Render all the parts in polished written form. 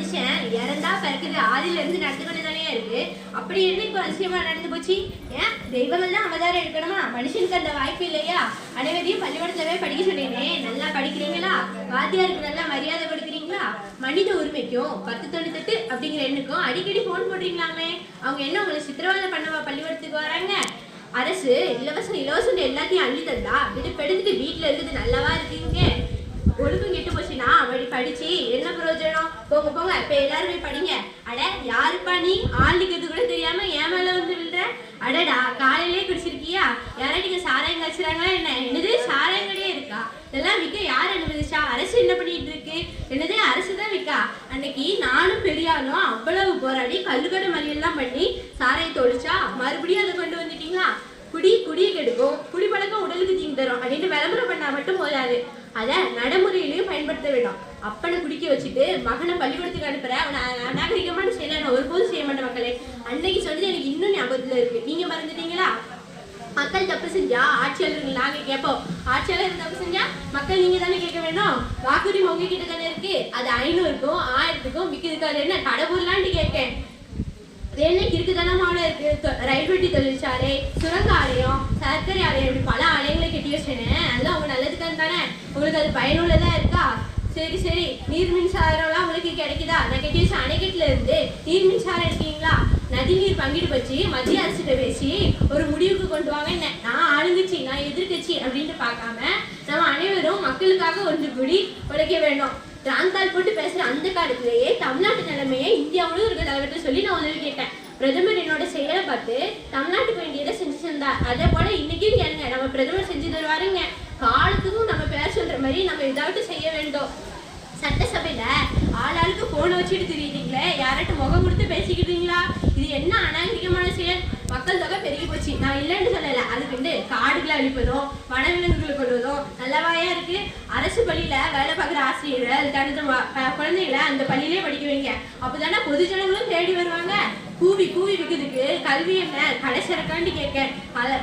மனுஷன் இறந்தா பிறக்குது ஆதியில இருந்து நடந்து கொண்டு தானே இருக்கு. அப்படி என்ன இப்போ அதிசயமா நடந்து போச்சு? ஏன் தெய்வங்கள் தான் அவதாரம் எடுக்கணுமா? மனுஷனுக்கு அந்த வாய்ப்பு இல்லையா? அனைவரையும் பள்ளிக்கூடத்துலவே படிக்க சொன்னேனே, நல்லா படிக்கிறீங்களா? வாத்தியாருக்கு நல்லா மரியாதை கொடுக்குறீங்களா? மனித உரிமைக்கும் 1098 அப்படிங்கிற எண்ணுக்கும் அடிக்கடி போன் போடுறீங்களாமே. அவங்க என்ன உங்களை சித்திரவதை பண்ணவா பள்ளிக்கூடத்துக்கு வராங்க? அரசு இலவசம் எல்லாத்தையும் அள்ளி தந்தா விடுப்பெடுத்துட்டு வீட்டுல இருக்குது நல்லாவா இருக்கீங்க? ஒழுக்கம் கெட்டு போச்சுன்னா அப்படி படிச்சு என்ன பிரயோஜனம்? போங்க போங்க, இப்ப எல்லாருமே படிங்க. அட யாருப்பா நீ? ஆள் நிக்கிறது கூட தெரியாம ஏன் மேல வந்து விழுற? அடடா, காலையிலே குடிச்சிருக்கியா? யாராட்டிங்க சாராயம் காய்ச்சுறாங்களா என்ன? என்னது சாராயங்களே இருக்கா? இதெல்லாம் விற்க யார் அனுமதிச்சா? அரசு என்ன பண்ணிட்டு இருக்கு? என்னது அரசு தான் விற்கா? அன்னைக்கு நானும் பெரியாலும் அவ்வளவு போராடி கல்லுக்கடை மறியெல்லாம் பண்ணி சாராயத்தை ஒழிச்சா மறுபடியும் அதை கொண்டு வந்துட்டீங்களா? குடியை கெடுக்கும், குடிப்பழக்கம் உடலுக்கு தீங்கு தரும் அப்படின்னு விளம்பரம் பண்ணா மட்டும் போதாது, அதை நடைமுறையிலையும் பயன்படுத்த வேண்டும். அப்பனை குடிக்க வச்சுட்டு மகனை பள்ளிக்கூடத்துக்கு அனுப்புற அவனை அநாகரிகமான செயலை நான் ஒருபோதும் செய்ய மாட்டேன் மக்களே. அன்னைக்கு சொன்னது எனக்கு இன்னும் ஞாபகத்துல இருக்கு. நீங்க மறந்துட்டீங்களா? மக்கள் தப்பு செஞ்சா ஆட்சியாளர்கள் நாங்க கேட்போம், ஆட்சியாளர் தப்பு செஞ்சா மக்கள் நீங்க தானே கேட்க வேணும். வாக்குரிமை உங்ககிட்ட தானே இருக்கு. அது 500க்கும் 1000க்கும் விற்கிறதுக்கு அது என்ன கடவுளான்னு கேட்கேன். வேலைக்கு இருக்குதானமான இருக்கு. ரயில் பெட்டி தொழிற்சாலை, சுரங்க ஆலயம், சர்க்கரை ஆலயம், இப்படி பல ஆலயங்களை கட்டி வச்சேனேன். அதெல்லாம் அவங்க நல்லதுக்கான தானே? உங்களுக்கு அது பயனுள்ளதா இருக்கா? சரி, நீர் மின்சாரம்லாம் உங்களுக்கு கிடைக்குதா? நான் கட்டி வச்ச அணைக்கட்டுல இருந்து நீர் மின்சாரம் எடுக்கீங்களா? நதி நீர் பங்கீடு பற்றி மத்திய அரசிட்ட பேசி ஒரு முடிவுக்கு கொண்டு வாங்க. என்ன நான் ஆளுங்கட்சி நான் எதிர்கட்சி அப்படின்ட்டு பார்க்காம நம்ம அனைவரும் மக்களுக்காக ஒன்று கூடி உழைக்க வேண்டும். ராந்தால் போட்டு பேசுற அந்த காலத்திலேயே தமிழ்நாட்டு நிலைமையை இந்தியாவோடு இருக்க தலைவர்கிட்ட சொல்லி நான் உதவி கேட்டேன். பிரதமர் என்னோட செயலை பார்த்து தமிழ்நாட்டுக்கு வேண்டியதை செஞ்சு தந்தார். அதே போல இன்னைக்கும் கேளுங்க, நம்ம பிரதமர் செஞ்சு தருவாருங்க. காலத்துக்கும் நம்ம பேர் சொல்ற மாதிரி நம்ம ஏதாவது செய்ய வேண்டும். சட்டசபையில ஆளாளுக்கு போனை வச்சுட்டு தெரியுறீங்களே, யாராட்டும் முகம் கொடுத்து பேசிக்கிட்டீங்களா? இது என்ன அநாகரிகமான செயல்? மக்கள் தொகை பெருகி போச்சு, நான் இல்லைன்னு சொல்லலை. அதுக்கு காடுகளை அழிப்பதும் வனவிலங்குகளை கொள்வதும் நல்லவாயா இருக்கு. அரசு பள்ளியில வேலை பார்க்குற ஆசிரியர்கள் தனது குழந்தைகளை அந்த பள்ளியிலே படிக்க வைங்க. அப்போதானே பொதுஜனங்களும் தேடி வருவாங்க. கூவி விற்கிறதுக்கு கல்வி என்ன கடைசிறக்காண்டி கேட்க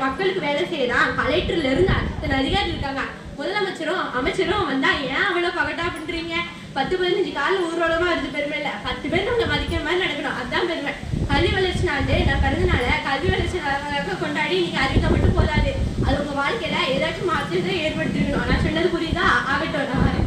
மக்களுக்கு வேலை செய்யலாம். கலெக்டர்ல இருந்து அத்தனை அதிகாரி இருக்காங்க. முதலமைச்சரும் அமைச்சரும் வந்தா ஏன் அவ்வளவு பகட்டா பண்றீங்க? 10-15 காலில் ஊர்வலமா இருந்து பெருமை இல்லை. 10 பேர் நம்மளை மதிக்கிற மாதிரி நடக்கணும், அதுதான் பெருமை. கல்வி வளர்ச்சி நாள் நான் பிறந்தனால கல்வி வளர்ச்சி கொண்டாடி நீங்க அறிவிக்க மட்டும் போதாது. அது உங்க வாழ்க்கையில ஏதாச்சும் மாற்றத்தை ஏற்படுத்திருக்கணும். நான் சொன்னது புரியுதா? ஆகட்டும்.